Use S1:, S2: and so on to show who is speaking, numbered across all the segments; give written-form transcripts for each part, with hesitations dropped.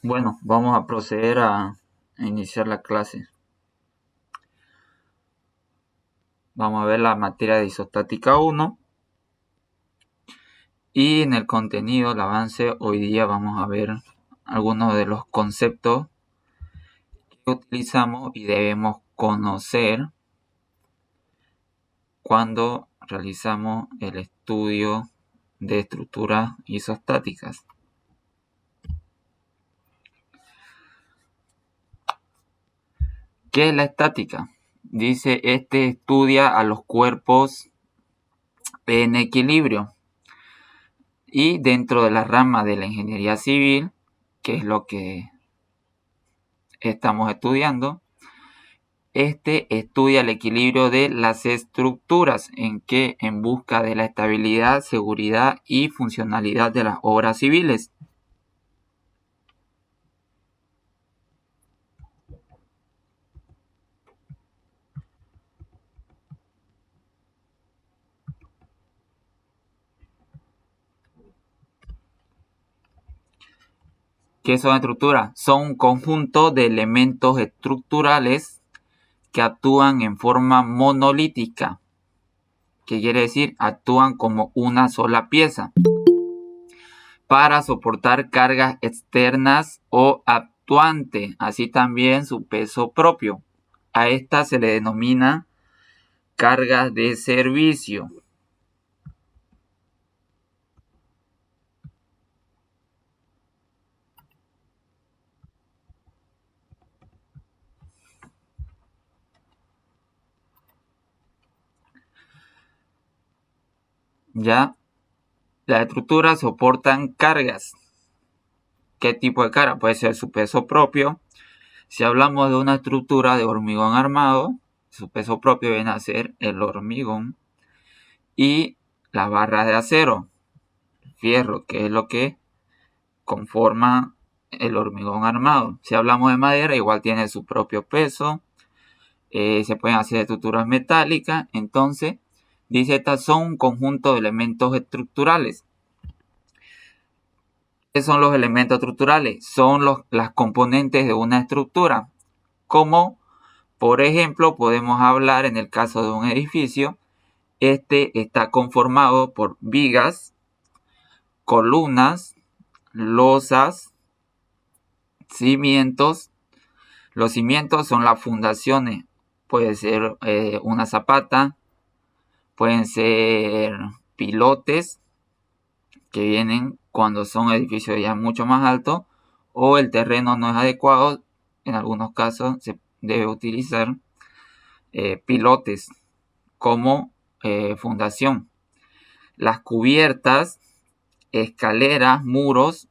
S1: Bueno, vamos a proceder a iniciar la clase. Vamos a ver la materia de isostática 1 y en el contenido, el avance, hoy día vamos a ver algunos de los conceptos que utilizamos y debemos conocer cuando realizamos el estudio de estructuras isostáticas. ¿Qué es la estática? Dice, estudia a los cuerpos en equilibrio. Y dentro de la rama de la ingeniería civil, que es lo que estamos estudiando, estudia el equilibrio de las estructuras en busca de la estabilidad, seguridad y funcionalidad de las obras civiles. ¿Qué son estructuras? Son un conjunto de elementos estructurales que actúan en forma monolítica, que quiere decir actúan como una sola pieza, para soportar cargas externas o actuante, así también su peso propio. A esta se le denomina cargas de servicio. Ya, las estructuras soportan cargas. ¿Qué tipo de carga? Puede ser su peso propio. Si hablamos de una estructura de hormigón armado, su peso propio viene a ser el hormigón y las barras de acero, fierro, que es lo que conforma el hormigón armado. Si hablamos de madera, igual tiene su propio peso. Se pueden hacer estructuras metálicas. Entonces, dice, estas son un conjunto de elementos estructurales. ¿Qué son los elementos estructurales? Son las componentes de una estructura. Como, por ejemplo, podemos hablar en el caso de un edificio. Este está conformado por vigas, columnas, losas, cimientos. Los cimientos son las fundaciones. Puede ser una zapata, pueden ser pilotes que vienen cuando son edificios ya mucho más altos o el terreno no es adecuado. En algunos casos se debe utilizar pilotes como fundación. Las cubiertas, escaleras, muros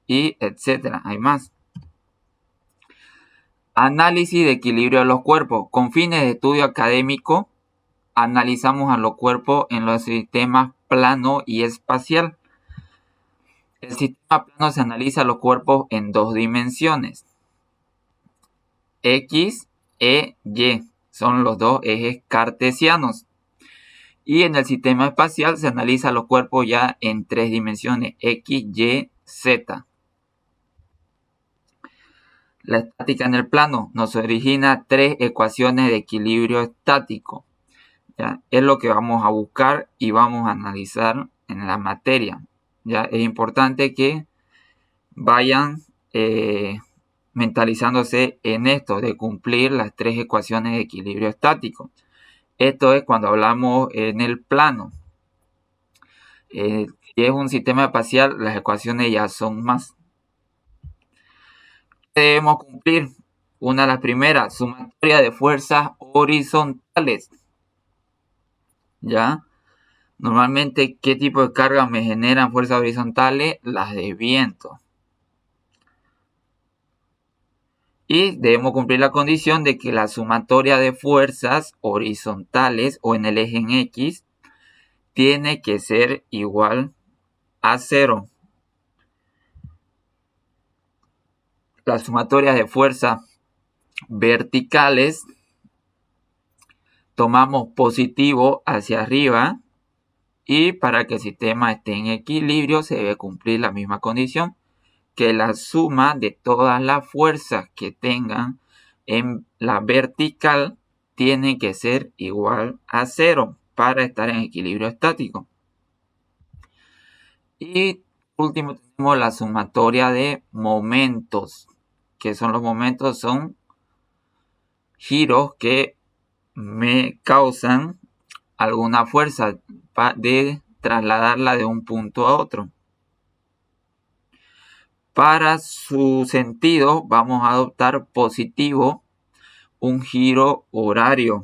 S1: y etcétera. Hay más. Análisis de equilibrio de los cuerpos. Con fines de estudio académico, analizamos a los cuerpos en los sistemas plano y espacial. El sistema plano se analiza los cuerpos en dos dimensiones, X e Y, son los dos ejes cartesianos. Y en el sistema espacial se analiza los cuerpos ya en tres dimensiones, X, Y, Z. La estática en el plano nos origina tres ecuaciones de equilibrio estático. ¿Ya? Es lo que vamos a buscar y vamos a analizar en la materia. ¿Ya? Es importante que vayan mentalizándose en esto de cumplir las tres ecuaciones de equilibrio estático. Esto es cuando hablamos en el plano. Si es un sistema espacial, las ecuaciones ya son más. Debemos cumplir una de las primeras, sumatoria de fuerzas horizontales. ¿Ya? Normalmente, ¿qué tipo de cargas me generan fuerzas horizontales? Las de viento. Y debemos cumplir la condición de que la sumatoria de fuerzas horizontales o en el eje en X tiene que ser igual a 0. La sumatoria de fuerzas verticales, tomamos positivo hacia arriba y para que el sistema esté en equilibrio se debe cumplir la misma condición, que la suma de todas las fuerzas que tengan en la vertical tiene que ser igual a 0 para estar en equilibrio estático. Y por último tenemos la sumatoria de momentos, que son los momentos, son giros que me causan alguna fuerza de trasladarla de un punto a otro. Para su sentido vamos a adoptar positivo un giro horario.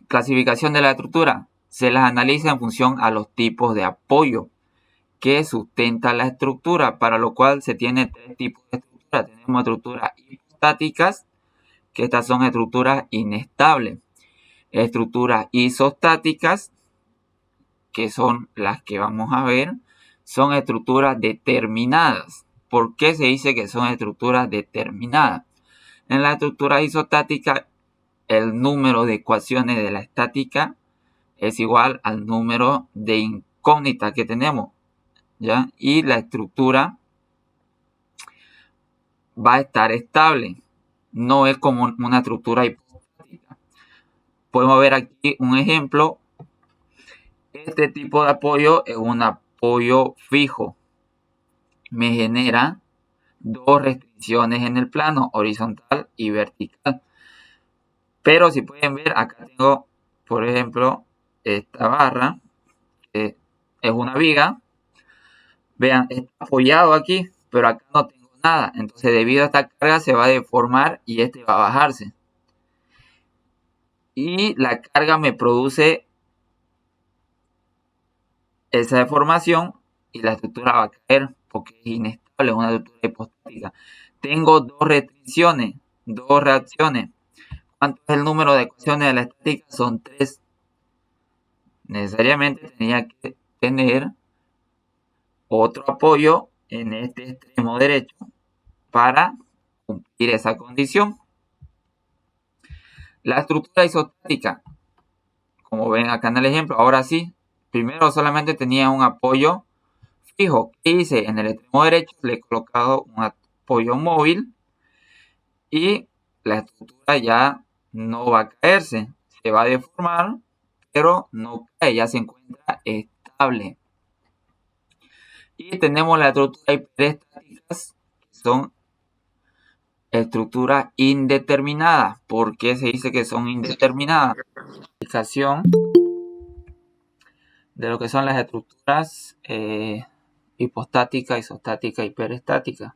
S1: Clasificación de la estructura. Se las analiza en función a los tipos de apoyo que sustenta la estructura, para lo cual se tiene tres tipos de estructuras. Tenemos estructuras hipostáticas, que estas son estructuras inestables. Estructuras isostáticas, que son las que vamos a ver, son estructuras determinadas. ¿Por qué se dice que son estructuras determinadas? En la estructura isostática, el número de ecuaciones de la estática es igual al número de incógnitas que tenemos, ¿ya? Y la estructura va a estar estable, no es como una estructura hipostática. Podemos ver aquí un ejemplo. Este tipo de apoyo es un apoyo fijo. Me genera dos restricciones en el plano, horizontal y vertical. Pero si pueden ver, acá tengo, por ejemplo, esta barra, que es una viga. Vean, está apoyado aquí, pero acá no tengo nada. Entonces, debido a esta carga, se va a deformar y este va a bajarse. Y la carga me produce esa deformación y la estructura va a caer porque es inestable, es una estructura hipostática. Tengo dos restricciones, dos reacciones. ¿Cuánto es el número de ecuaciones de la estática? Son 3. Necesariamente tenía que tener otro apoyo en este extremo derecho para cumplir esa condición. La estructura isostática, como ven acá en el ejemplo, ahora sí, primero solamente tenía un apoyo fijo. ¿Qué hice? En el extremo derecho le he colocado un apoyo móvil y la estructura ya no va a caerse, se va a deformar, pero no cae, ya se encuentra estable. Y tenemos las estructuras hiperestáticas, que son estructuras indeterminadas. ¿Por qué se dice que son indeterminadas? La explicación de lo que son las estructuras hipostática, isostática, hiperestática.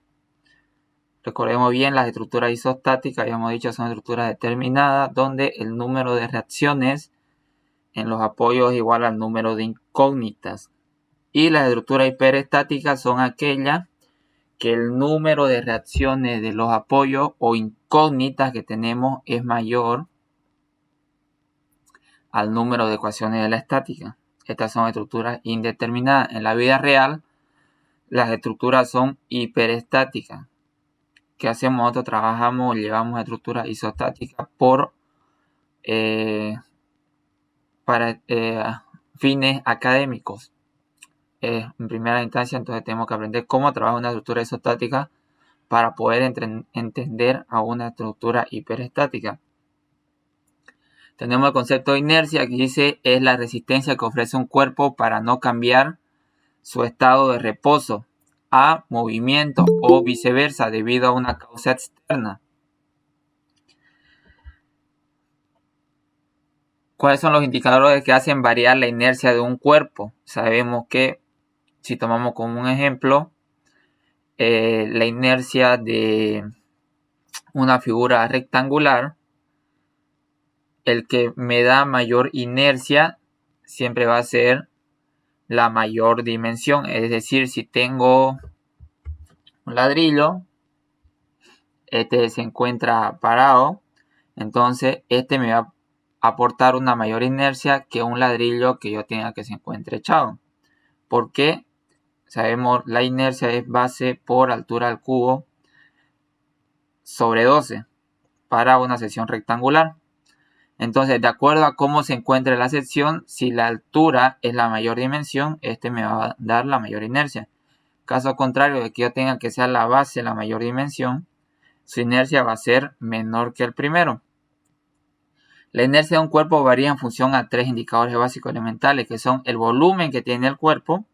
S1: Recordemos bien, las estructuras isostáticas, ya hemos dicho, son estructuras determinadas donde el número de reacciones en los apoyos es igual al número de incógnitas. Y las estructuras hiperestáticas son aquellas que el número de reacciones de los apoyos o incógnitas que tenemos es mayor al número de ecuaciones de la estática. Estas son estructuras indeterminadas. En la vida real, las estructuras son hiperestáticas. ¿Qué hacemos? Nosotros trabajamos, llevamos estructuras isostáticas para fines académicos. En primera instancia, entonces tenemos que aprender cómo trabaja una estructura isostática para poder entender a una estructura hiperestática. Tenemos el concepto de inercia, que dice es la resistencia que ofrece un cuerpo para no cambiar su estado de reposo a movimiento o viceversa debido a una causa externa. ¿Cuáles son los indicadores que hacen variar la inercia de un cuerpo? Sabemos que, si tomamos como un ejemplo, la inercia de una figura rectangular, el que me da mayor inercia siempre va a ser la mayor dimensión. Es decir, si tengo un ladrillo, este se encuentra parado, entonces este me va a aportar una mayor inercia que un ladrillo que yo tenga que se encuentre echado. ¿Por qué? Sabemos la inercia es base por altura al cubo sobre 12 para una sección rectangular. Entonces, de acuerdo a cómo se encuentre la sección, si la altura es la mayor dimensión, este me va a dar la mayor inercia. Caso contrario de que yo tenga que sea la base la mayor dimensión, su inercia va a ser menor que el primero. La inercia de un cuerpo varía en función a tres indicadores básicos elementales, que son el volumen que tiene el cuerpo,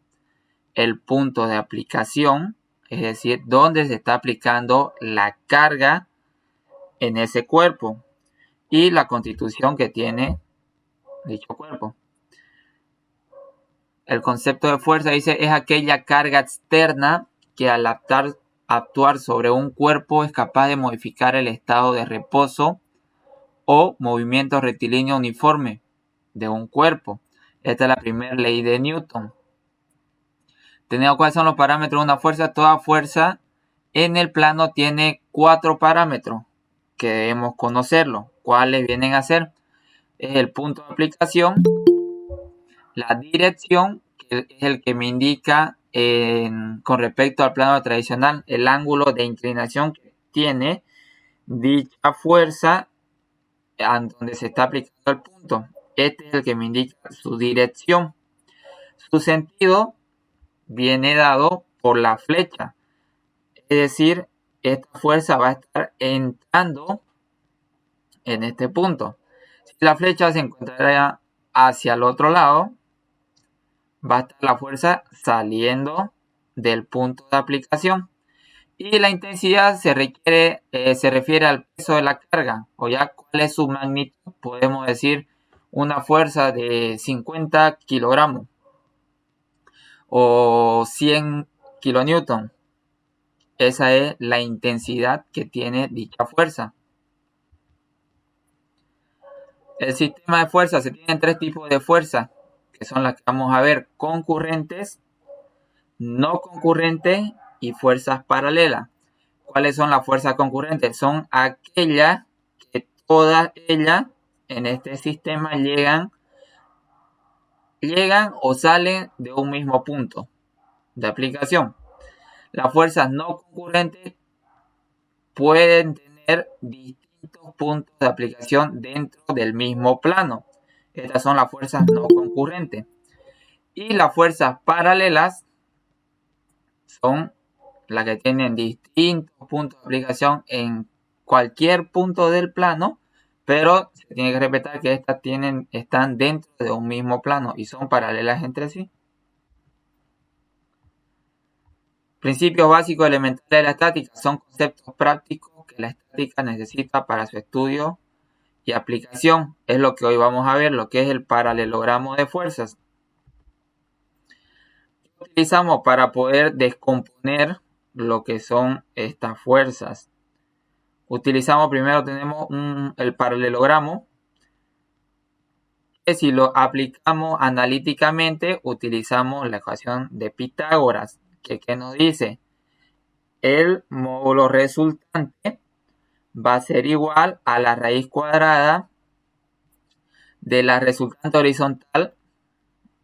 S1: el punto de aplicación, es decir, dónde se está aplicando la carga en ese cuerpo, y la constitución que tiene dicho cuerpo. El concepto de fuerza dice es aquella carga externa que al actuar sobre un cuerpo es capaz de modificar el estado de reposo o movimiento rectilíneo uniforme de un cuerpo. Esta es la primera ley de Newton. Teniendo cuáles son los parámetros de una fuerza, toda fuerza en el plano tiene 4 parámetros que debemos conocerlo. ¿Cuáles vienen a ser? Es el punto de aplicación, la dirección, que es el que me indica con respecto al plano tradicional el ángulo de inclinación que tiene dicha fuerza donde se está aplicando el punto. Este es el que me indica su dirección. Su sentido viene dado por la flecha, es decir, esta fuerza va a estar entrando en este punto. Si la flecha se encontrará hacia el otro lado, va a estar la fuerza saliendo del punto de aplicación. Y la intensidad se refiere al peso de la carga, o ya cuál es su magnitud. Podemos decir una fuerza de 50 kilogramos o 100 kilonewton. Esa es la intensidad que tiene dicha fuerza. El sistema de fuerzas, se tienen tres tipos de fuerzas, que son las que vamos a ver: concurrentes, no concurrentes y fuerzas paralelas. ¿Cuáles son las fuerzas concurrentes? Son aquellas que todas ellas en este sistema llegan o salen de un mismo punto de aplicación. Las fuerzas no concurrentes pueden tener distintos puntos de aplicación dentro del mismo plano. Estas son las fuerzas no concurrentes. Y las fuerzas paralelas son las que tienen distintos puntos de aplicación en cualquier punto del plano, pero se tiene que respetar que estas están dentro de un mismo plano y son paralelas entre sí. Principios básicos elementales de la estática son conceptos prácticos que la estática necesita para su estudio y aplicación. Es lo que hoy vamos a ver, lo que es el paralelogramo de fuerzas. ¿Qué utilizamos para poder descomponer lo que son estas fuerzas? Utilizamos primero, tenemos el paralelogramo, que si lo aplicamos analíticamente utilizamos la ecuación de Pitágoras, que nos dice el módulo resultante va a ser igual a la raíz cuadrada de la resultante horizontal.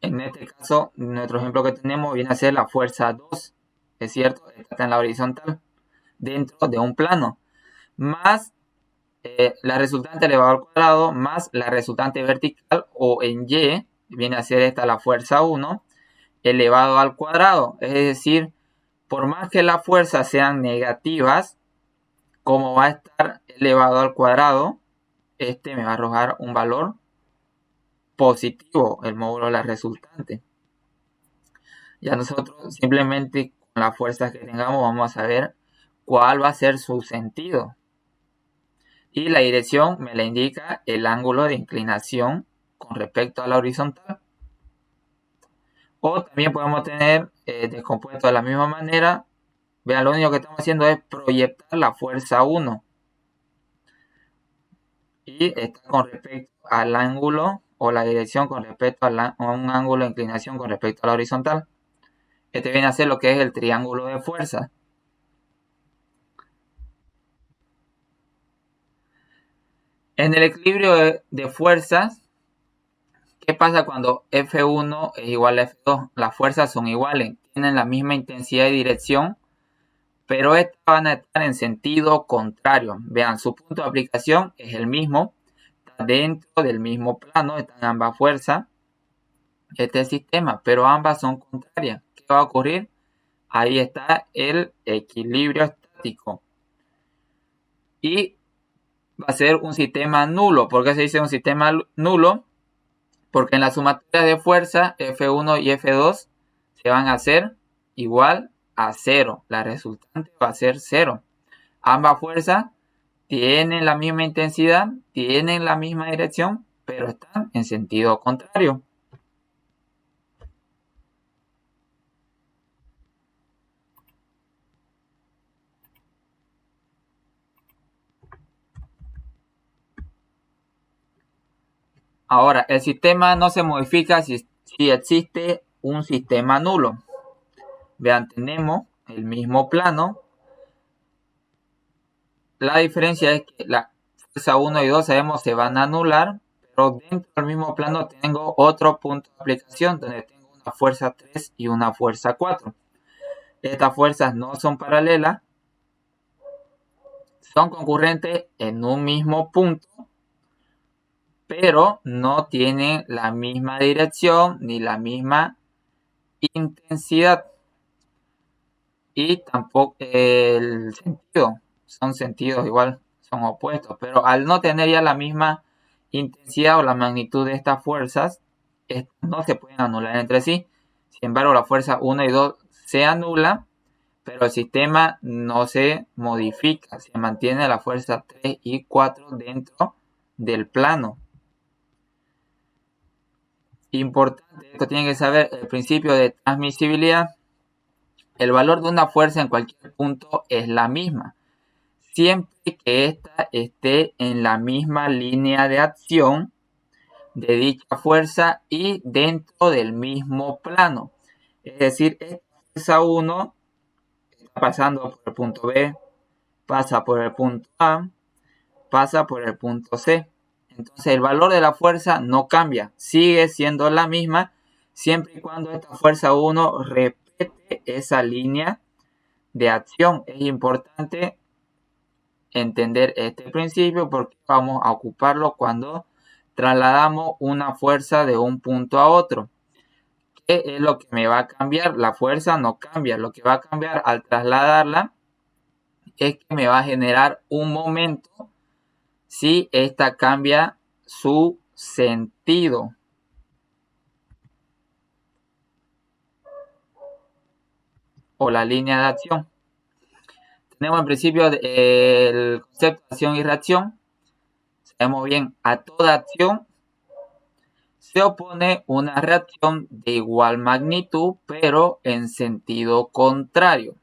S1: En este caso, nuestro ejemplo que tenemos viene a ser la fuerza 2, es cierto, está en la horizontal dentro de un plano, más la resultante elevado al cuadrado más la resultante vertical, o en Y viene a ser esta la fuerza 1 elevado al cuadrado. Es decir, por más que las fuerzas sean negativas, como va a estar elevado al cuadrado, este me va a arrojar un valor positivo, el módulo de la resultante. Ya nosotros simplemente con las fuerzas que tengamos vamos a saber cuál va a ser su sentido. Y la dirección me la indica el ángulo de inclinación con respecto a la horizontal. O también podemos tener descompuesto de la misma manera. Vean, lo único que estamos haciendo es proyectar la fuerza 1. Y está con respecto al ángulo o la dirección con respecto a un ángulo de inclinación con respecto a la horizontal. Este viene a ser lo que es el triángulo de fuerza. En el equilibrio de fuerzas, ¿qué pasa cuando F1 es igual a F2? Las fuerzas son iguales, tienen la misma intensidad y dirección, pero estas van a estar en sentido contrario. Vean, su punto de aplicación es el mismo, dentro del mismo plano, están ambas fuerzas. Este es el sistema, pero ambas son contrarias. ¿Qué va a ocurrir? Ahí está el equilibrio estático. Y va a ser un sistema nulo. ¿Por qué se dice un sistema nulo? Porque en la sumatoria de fuerza F1 y F2 se van a hacer igual a 0. La resultante va a ser 0. Ambas fuerzas tienen la misma intensidad, tienen la misma dirección, pero están en sentido contrario. Ahora, el sistema no se modifica si existe un sistema nulo. Vean, tenemos el mismo plano. La diferencia es que la fuerza 1 y 2 sabemos se van a anular, pero dentro del mismo plano tengo otro punto de aplicación donde tengo una fuerza 3 y una fuerza 4. Estas fuerzas no son paralelas, son concurrentes en un mismo punto, pero no tienen la misma dirección ni la misma intensidad y tampoco el sentido. Son sentidos igual, son opuestos, pero al no tener ya la misma intensidad o la magnitud de estas fuerzas, no se pueden anular entre sí. Sin embargo, la fuerza 1 y 2 se anula, pero el sistema no se modifica, se mantiene la fuerza 3 y 4 dentro del plano. Importante, esto tienen que saber el principio de transmisibilidad. El valor de una fuerza en cualquier punto es la misma, siempre que ésta esté en la misma línea de acción de dicha fuerza y dentro del mismo plano. Es decir, esta fuerza 1 está pasando por el punto B, pasa por el punto A, pasa por el punto C. Entonces el valor de la fuerza no cambia, sigue siendo la misma siempre y cuando esta fuerza 1 repite esa línea de acción. Es importante entender este principio porque vamos a ocuparlo cuando trasladamos una fuerza de un punto a otro. ¿Qué es lo que me va a cambiar? La fuerza no cambia, lo que va a cambiar al trasladarla es que me va a generar un momento si esta cambia su sentido. O la línea de acción. Tenemos en principio el concepto de acción y reacción. Sabemos bien, a toda acción se opone una reacción de igual magnitud, pero en sentido contrario.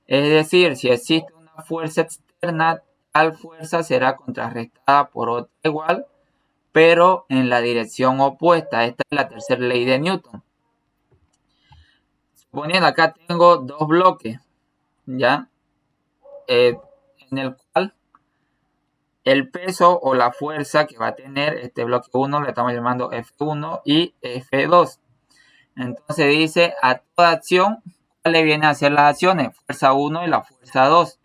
S1: Es decir, si existe una fuerza externa, tal fuerza será contrarrestada por otra igual, pero en la dirección opuesta. Esta es la tercera ley de Newton. Suponiendo acá tengo dos bloques, ¿ya? En el cual el peso o la fuerza que va a tener este bloque 1 le estamos llamando F1 y F2. Entonces dice a toda acción, ¿cuál le viene a hacer las acciones? Fuerza 1 y la fuerza 2.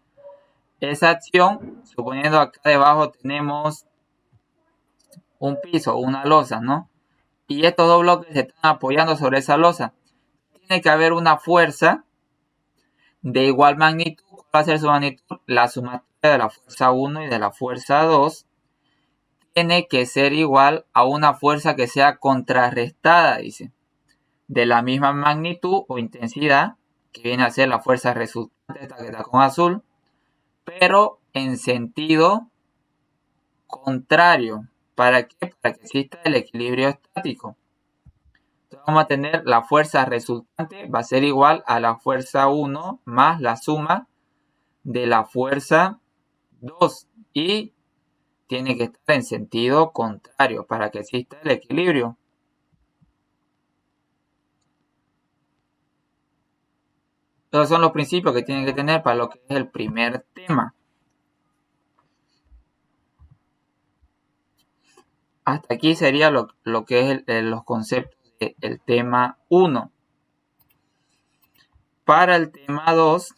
S1: Esa acción, suponiendo acá debajo tenemos un piso, una losa, ¿no? Y estos dos bloques se están apoyando sobre esa losa. Tiene que haber una fuerza de igual magnitud. ¿Cuál va a ser su magnitud? La sumatoria de la fuerza 1 y de la fuerza 2 tiene que ser igual a una fuerza que sea contrarrestada, dice, de la misma magnitud o intensidad, que viene a ser la fuerza resultante, esta que está con azul, pero en sentido contrario. ¿Para qué? Para que exista el equilibrio estático. Entonces vamos a tener la fuerza resultante, va a ser igual a la fuerza 1 más la suma de la fuerza 2 y tiene que estar en sentido contrario para que exista el equilibrio. Esos son los principios que tienen que tener para lo que es el primer tema. Hasta aquí sería lo que es los conceptos del tema 1. Para el tema 2